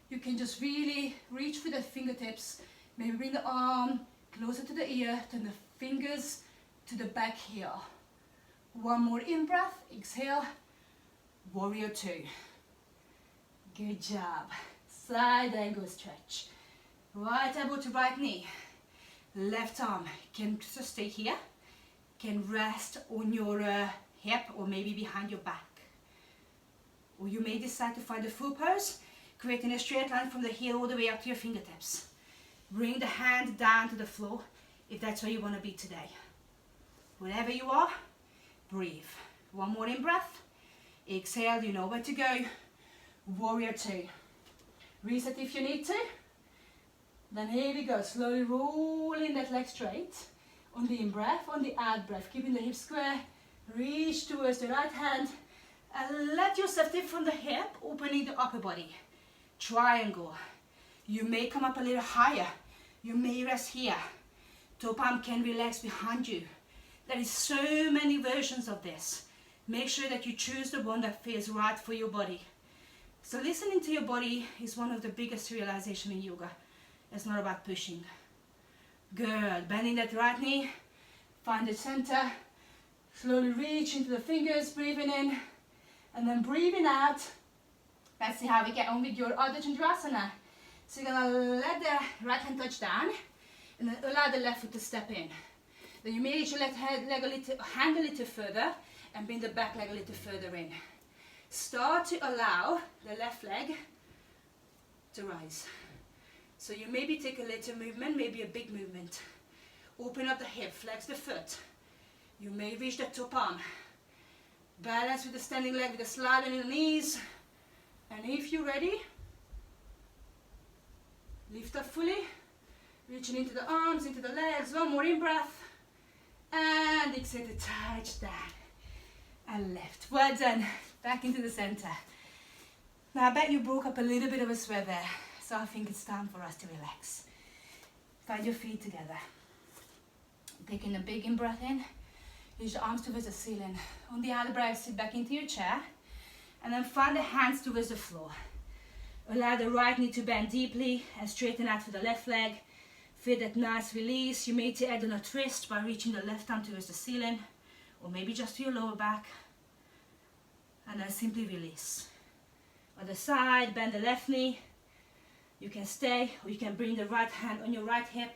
You can just really reach with the fingertips. Maybe bring the arm closer to the ear, turn the fingers to the back here. One more in breath, exhale, warrior two. Good job. Side angle stretch. Right elbow to right knee. Left arm can just stay here. Can rest on your hip or maybe behind your back. Or you may decide to find a full pose, creating a straight line from the heel all the way up to your fingertips. Bring the hand down to the floor if that's where you want to be today. Wherever you are, breathe. One more in breath. Exhale, you know where to go. Warrior two. Reset if you need to. Then here we go, slowly rolling that leg straight. On the in-breath, on the out-breath, keeping the hips square. Reach towards the right hand. And let yourself tip from the hip, opening the upper body. Triangle. You may come up a little higher. You may rest here. Top arm can relax behind you. There is so many versions of this. Make sure that you choose the one that feels right for your body. So listening to your body is one of the biggest realizations in yoga. It's not about pushing. Good. Bending that right knee. Find the center. Slowly reach into the fingers, breathing in. And then breathing out. Let's see how we get on with your Ardha Chandrasana. So you're going to let the right hand touch down. And then allow the left foot to step in. Then you may reach your left hand a little further and bring the back leg a little further in. Start to allow the left leg to rise. So you maybe take a little movement, maybe a big movement. Open up the hip, flex the foot. You may reach the top arm. Balance with the standing leg with a slide on your knees. And if you're ready, lift up fully. Reaching into the arms, into the legs. One more in breath. And exhale to touch down. And left. Well done. Back into the center. Now I bet you broke up a little bit of a sweat there. So I think it's time for us to relax. Find your feet together. Taking a big in breath in. Reach the arms towards the ceiling. On the out breath, sit back into your chair. And then find the hands towards the floor. Allow the right knee to bend deeply and straighten out for the left leg. Feel that nice release. You may add on a twist by reaching the left arm towards the ceiling, or maybe just to your lower back. And then simply release. Other side, bend the left knee. You can stay, or you can bring the right hand on your right hip,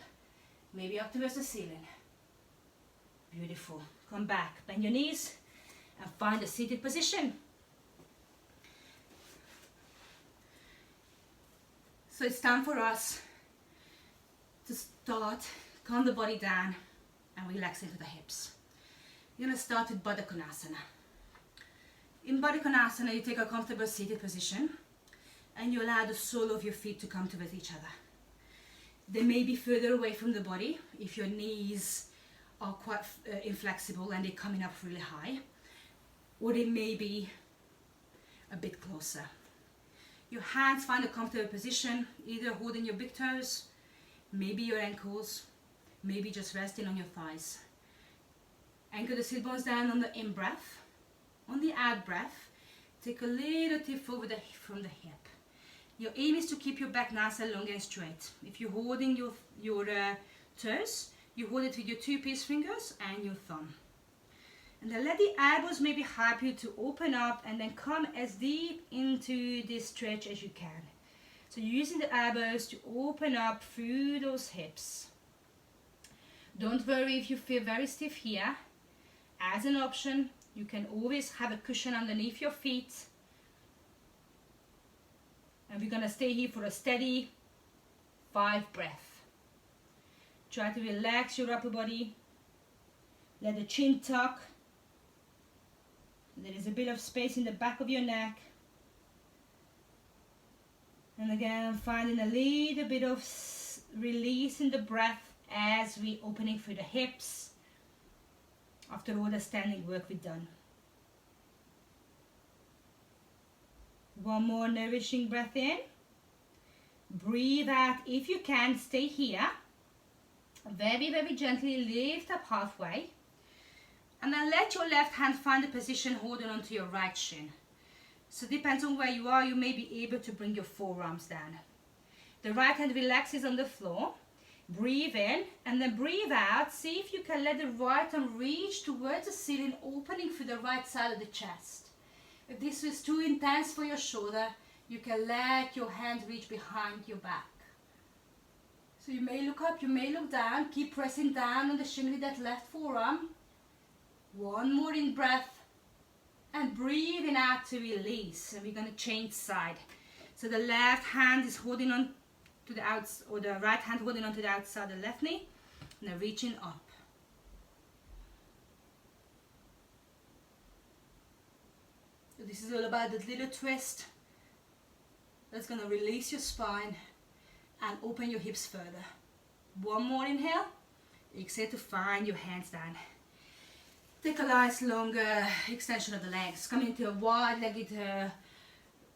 maybe up towards the ceiling. Beautiful. Come back, bend your knees, and find a seated position. So it's time for us to start, calm the body down and relax into the hips. You're going to start with Baddha Konasana. In Baddha Konasana, you take a comfortable seated position and you allow the sole of your feet to come towards each other. They may be further away from the body if your knees are quite inflexible and they're coming up really high, or they may be a bit closer. Your hands find a comfortable position, either holding your big toes, maybe your ankles, maybe just resting on your thighs. Anchor the sit bones down on the in-breath. On the out-breath, take a little tip forward from the hip. Your aim is to keep your back nice and long and straight. If you're holding your toes, you hold it with your two peace fingers and your thumb. And then let the elbows maybe help you to open up and then come as deep into this stretch as you can. So you're using the elbows to open up through those hips. Don't worry if you feel very stiff here. As an option, you can always have a cushion underneath your feet. And we're gonna stay here for a steady 5 breaths. Try to relax your upper body. Let the chin tuck. There is a bit of space in the back of your neck. And again, finding a little bit of release in the breath as we opening through the hips after all the standing work we've done. One more nourishing breath in. Breathe out. If you can, stay here. Very, very gently lift up halfway. And then let your left hand find a position holding onto your right shin. So depends on where you are, you may be able to bring your forearms down. The right hand relaxes on the floor. Breathe in and then breathe out. See if you can let the right arm reach towards the ceiling, opening through the right side of the chest. If this is too intense for your shoulder, you can let your hand reach behind your back. So you may look up, you may look down. Keep pressing down on the shin with that left forearm. One more in breath. And breathing out to release. And we're going to change side. So the left hand is holding on to the outside, or the right hand holding on to the outside of the left knee. And then reaching up. So this is all about that little twist. That's going to release your spine and open your hips further. One more inhale. Exhale to find your hands down. Take a nice long extension of the legs. Come into a wide-legged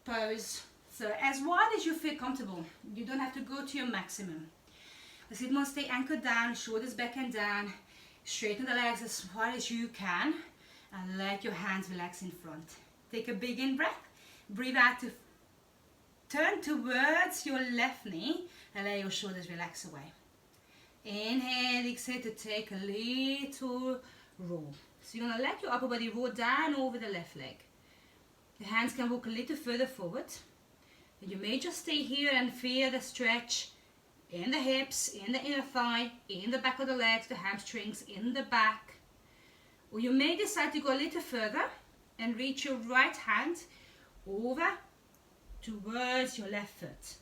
pose. So as wide as you feel comfortable. You don't have to go to your maximum. The sit bones stay anchored down, shoulders back and down. Straighten the legs as far as you can and let your hands relax in front. Take a big in breath. Breathe out to turn towards your left knee and let your shoulders relax away. Inhale, exhale to take a little roll. So you're going to let your upper body roll down over the left leg. The hands can walk a little further forward. And you may just stay here and feel the stretch in the hips, in the inner thigh, in the back of the legs, the hamstrings, in the back. Or you may decide to go a little further and reach your right hand over towards your left foot.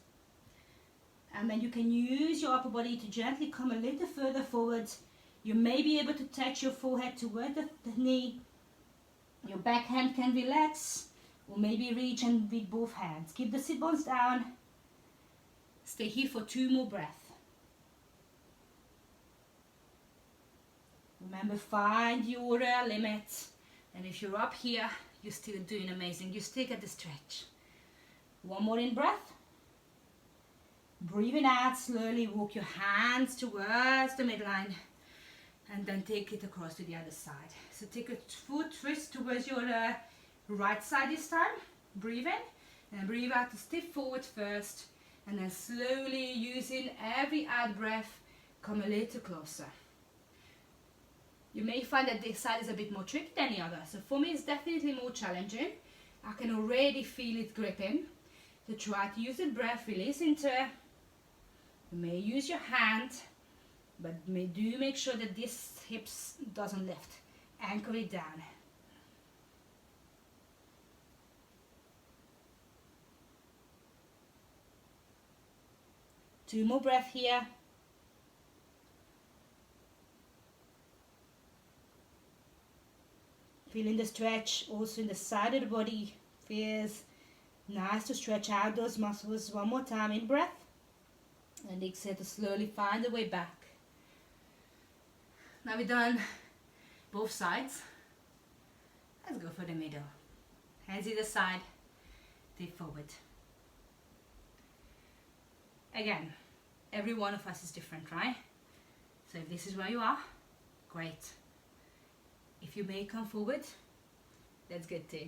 And then you can use your upper body to gently come a little further forward. You may be able to touch your forehead toward the knee. Your back hand can relax, or maybe reach and with both hands. Keep the sit bones down. Stay here for 2 more breaths. Remember, find your limit. And if you're up here, you're still doing amazing. You still get the stretch. One more in breath. Breathing out, slowly walk your hands towards the midline. And then take it across to the other side. So take a foot twist towards your right side this time. Breathe in and breathe out to step forward first. And then slowly, using every out breath, come a little closer. You may find that this side is a bit more tricky than the other. So for me, it's definitely more challenging. I can already feel it gripping. So try to use the breath, release into it. You may use your hand, but do make sure that this hips doesn't lift. Anchor it down. Two more breaths here. Feeling the stretch also in the side of the body. Feels nice to stretch out those muscles. One more time, in breath. And exhale to slowly find the way back. Now we've done both sides. Let's go for the middle. Hands either side, dip forward. Again, every one of us is different, right? So if this is where you are, great. If you may come forward, that's good too.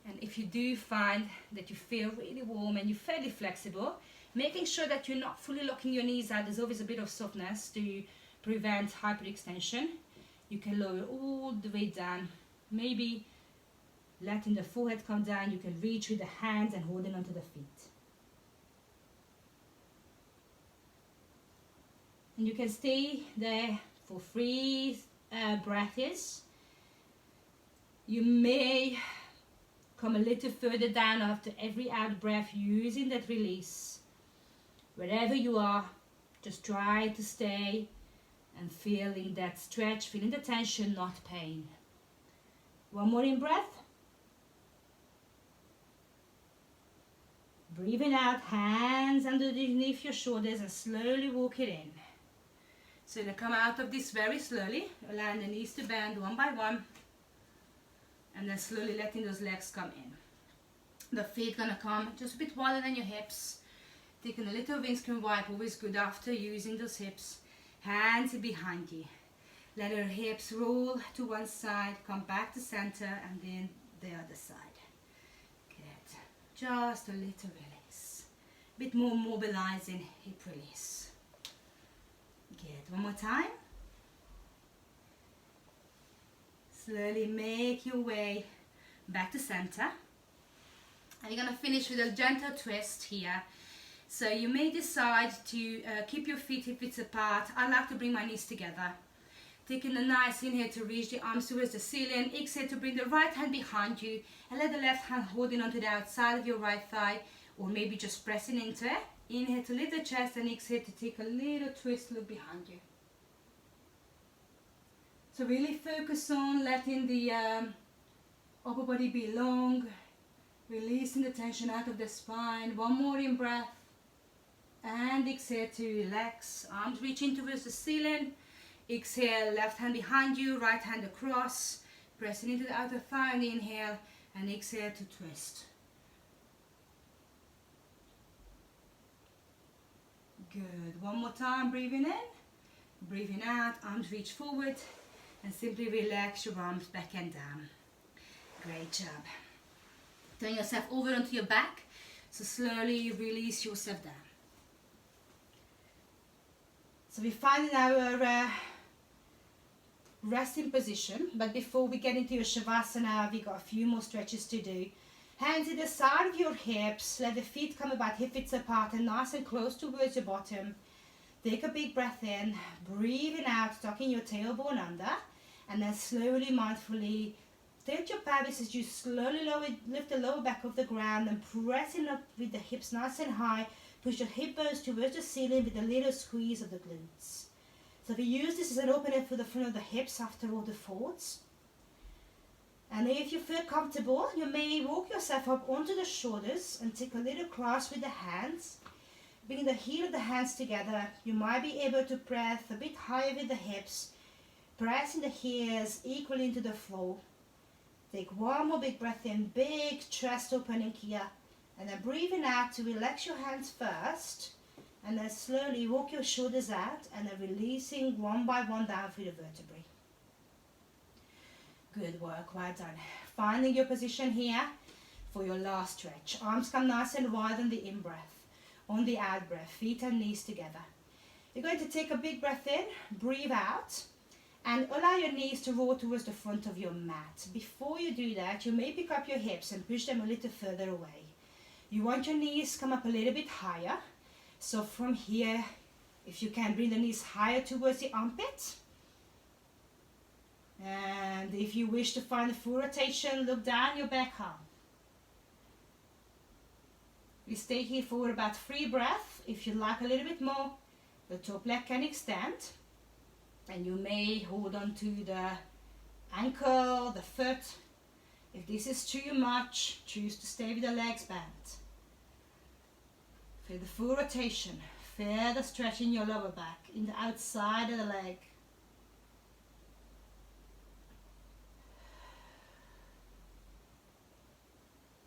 And if you do find that you feel really warm and you're fairly flexible, making sure that you're not fully locking your knees out, there's always a bit of softness to prevent hyperextension. You can lower all the way down, maybe letting the forehead come down. You can reach with the hands and holding onto the feet. And you can stay there for 3 breaths. You may come a little further down after every out breath, using that release. Wherever you are, just try to stay and feeling that stretch, feeling the tension, not pain. One more in breath. Breathing out, hands underneath your shoulders and slowly walk it in. So you're going to come out of this very slowly, allowing the knees to bend one by one. And then slowly letting those legs come in. The feet going to come just a bit wider than your hips. Taking a little windscreen wipe, always good after using those hips. Hands behind you. Let your hips roll to one side, come back to center, and then the other side. Good. Just a little release. A bit more mobilizing hip release. Good. One more time. Slowly make your way back to center. And you're going to finish with a gentle twist here. So you may decide to keep your feet hip width apart. I like to bring my knees together. Taking a nice inhale to reach the arms towards the ceiling. Exhale to bring the right hand behind you. And let the left hand holding onto the outside of your right thigh. Or maybe just pressing into it. Inhale to lift the chest and exhale to take a little twist, look behind you. So really focus on letting the upper body be long. Releasing the tension out of the spine. One more in breath. And exhale to relax. Arms reaching towards the ceiling. Exhale, left hand behind you, right hand across. Pressing into the outer thigh on the inhale. And exhale to twist. Good. One more time, breathing in. Breathing out, arms reach forward. And simply relax your arms back and down. Great job. Turn yourself over onto your back. So slowly release yourself down. So we find our resting position, but before we get into your Shavasana, we got a few more stretches to do. Hands to the side of your hips, let the feet come about hip width apart and nice and close towards your bottom. Take a big breath in, breathing out, tucking your tailbone under, and then slowly, mindfully, take your pelvis as you slowly lift the lower back off the ground and pressing up with the hips nice and high. Push your hip bones towards the ceiling with a little squeeze of the glutes. So we use this as an opening for the front of the hips after all the folds. And if you feel comfortable, you may walk yourself up onto the shoulders and take a little clasp with the hands. Bring the heel of the hands together. You might be able to press a bit higher with the hips, pressing the heels equally into the floor. Take one more big breath in, big chest opening here. And then breathing out to relax your hands first. And then slowly walk your shoulders out and then releasing one by one down through the vertebrae. Good work, well done. Finding your position here for your last stretch. Arms come nice and wide on the in-breath. On the out-breath, feet and knees together. You're going to take a big breath in, breathe out. And allow your knees to roll towards the front of your mat. Before you do that, you may pick up your hips and push them a little further away. You want your knees come up a little bit higher. So from here, if you can, bring the knees higher towards the armpit. And if you wish to find a full rotation, look down your back arm. We stay here for about 3 breaths. If you like a little bit more, the top leg can extend. And you may hold on to the ankle, the foot. If this is too much, choose to stay with the legs bent. Feel the full rotation. Feel the stretch in your lower back, in the outside of the leg.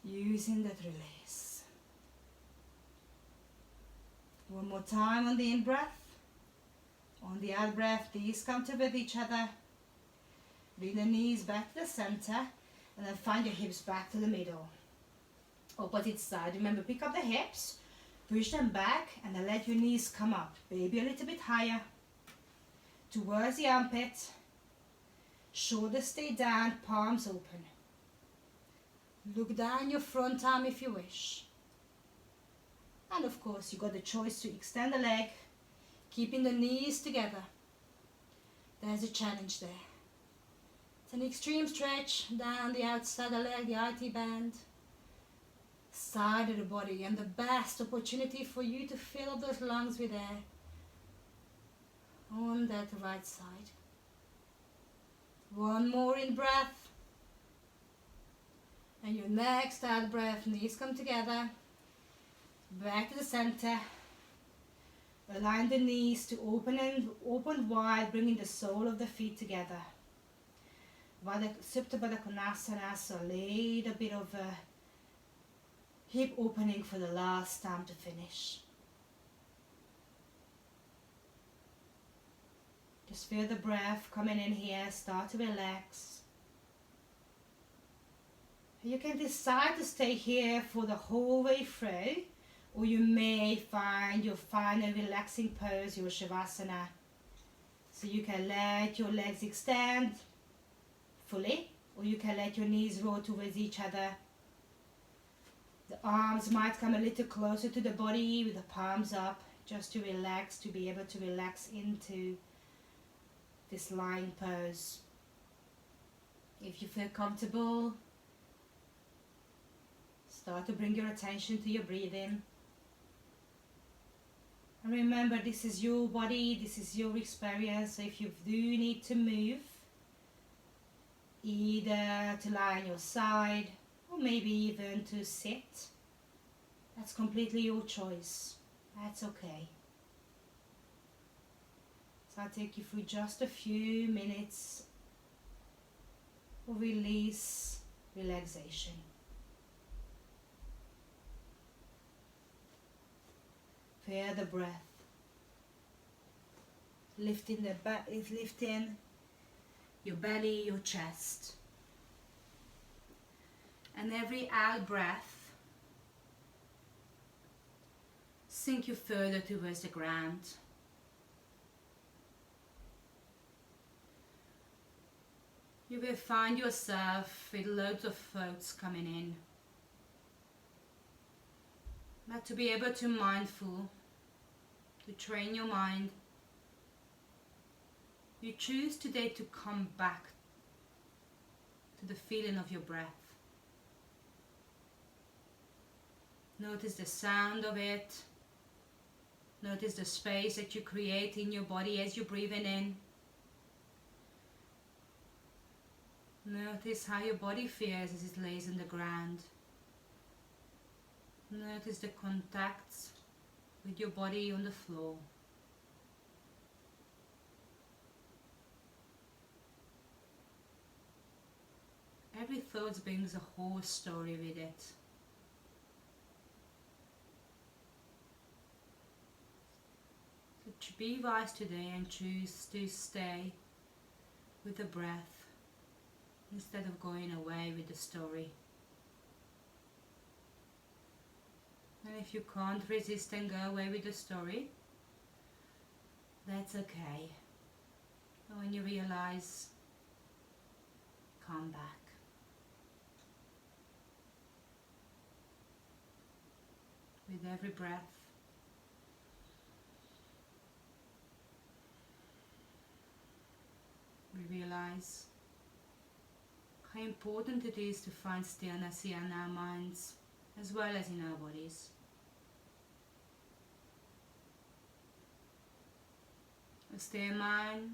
Using that release. One more time on the in-breath. On the out-breath, knees come towards each other. Bring the knees back to the center. And then find your hips back to the middle. Opposite side. Remember, pick up the hips. Push them back. And then let your knees come up. Maybe a little bit higher. Towards the armpit. Shoulders stay down. Palms open. Look down your front arm if you wish. And of course, you got the choice to extend the leg. Keeping the knees together. There's a challenge there. It's an extreme stretch down the outside of the leg, the IT band, side of the body, and the best opportunity for you to fill up those lungs with air on that right side. One more in breath. And your next out breath, knees come together, back to the center. Align the knees to open wide, bringing the sole of the feet together. Supta Baddha Konasana, so lay a bit of a hip opening for the last time to finish. Just feel the breath coming in here, start to relax. You can decide to stay here for the whole way through, or you may find your final relaxing pose, your Shavasana. So you can let your legs extend fully, or you can let your knees roll towards each other. The arms might come a little closer to the body with the palms up, just to relax, to be able to relax into this lying pose. If you feel comfortable, start to bring your attention to your breathing. And remember, this is your body, this is your experience. So if you do need to move, either to lie on your side or maybe even to sit, that's completely your choice. That's okay. So I'll take you through just a few minutes of release, relaxation. Feel the breath. Lifting the back, is lifting your belly, your chest. And every out breath, sink you further towards the ground. You will find yourself with loads of thoughts coming in. But to be able to mindful, to train your mind, you choose today to come back to the feeling of your breath. Notice the sound of it. Notice the space that you create in your body as you're breathing in. Notice how your body feels as it lays on the ground. Notice the contacts with your body on the floor. Every thought brings a whole story with it. So be wise today and choose to stay with the breath instead of going away with the story. And if you can't resist and go away with the story, that's okay. And when you realize, come back. With every breath, we realize how important it is to find stillness here in our minds as well as in our bodies. A still mind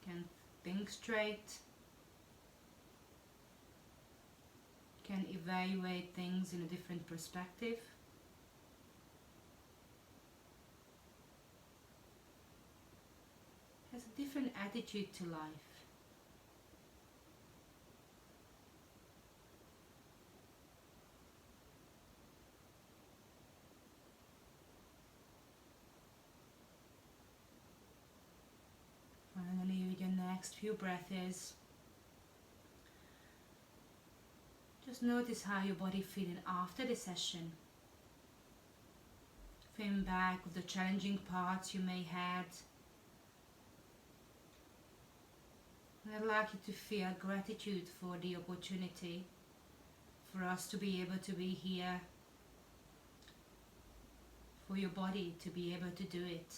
can think straight, can evaluate things in a different perspective, has a different attitude to life. Finally, with your next few breaths, just notice how your body feeling after the session. Feeling back with the challenging parts you may had. And I'd like you to feel gratitude for the opportunity for us to be able to be here, for your body to be able to do it.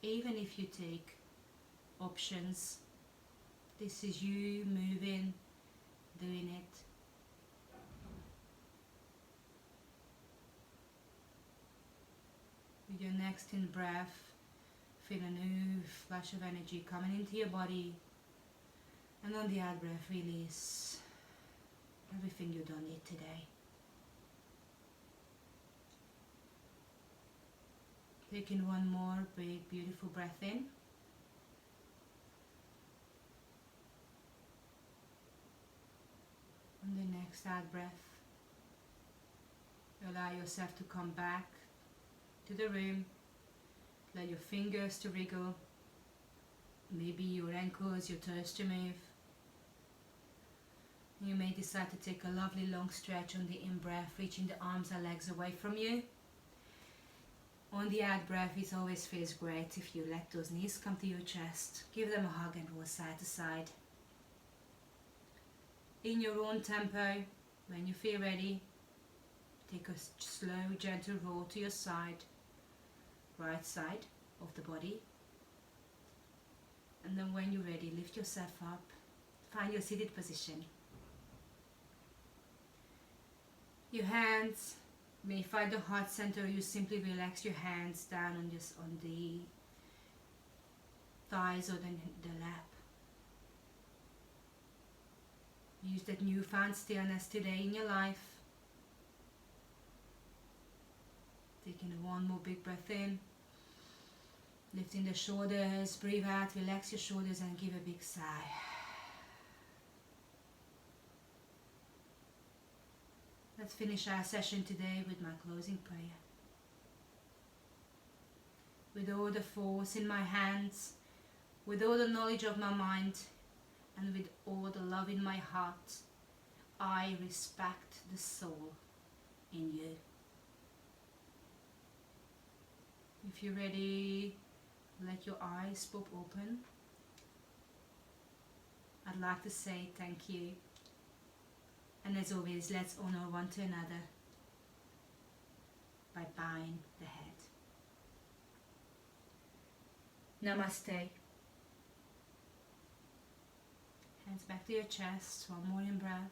Even if you take options, this is you moving, doing it. With your next in breath, feel a new flash of energy coming into your body, and on the out breath, release everything you don't need today. Taking one more big beautiful breath in. On the next out breath, allow yourself to come back to the room. Allow your fingers to wriggle, maybe your ankles, your toes to move. You may decide to take a lovely long stretch on the in-breath, reaching the arms and legs away from you. On the out-breath, it always feels great if you let those knees come to your chest. Give them a hug and roll side to side. In your own tempo, when you feel ready, take a slow, gentle roll to your side, right side of the body. And then when you're ready, lift yourself up. Find your seated position. Your hands may find the heart center. You simply relax your hands down on the thighs or the lap. Use that newfound stillness today in your life Taking one more big breath in. Lifting the shoulders, breathe out, relax your shoulders and give a big sigh. Let's finish our session today with my closing prayer. With all the force in my hands, with all the knowledge of my mind, and with all the love in my heart, I respect the soul in you. If you're ready, let your eyes pop open. I'd like to say thank you. And as always, let's honor one to another by bowing the head. Namaste. Hands back to your chest, one more in breath.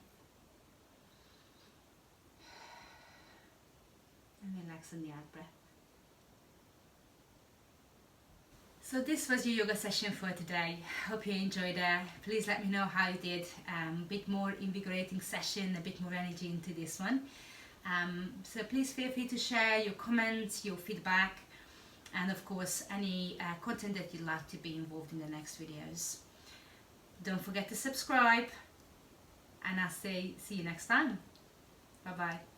And relax on the out breath. So this was your yoga session for today. Hope you enjoyed it. Please let me know how you did. A bit more invigorating session, a bit more energy into this one. So please feel free to share your comments, your feedback, and of course any content that you'd like to be involved in the next videos. Don't forget to subscribe, and I'll say see you next time. Bye bye.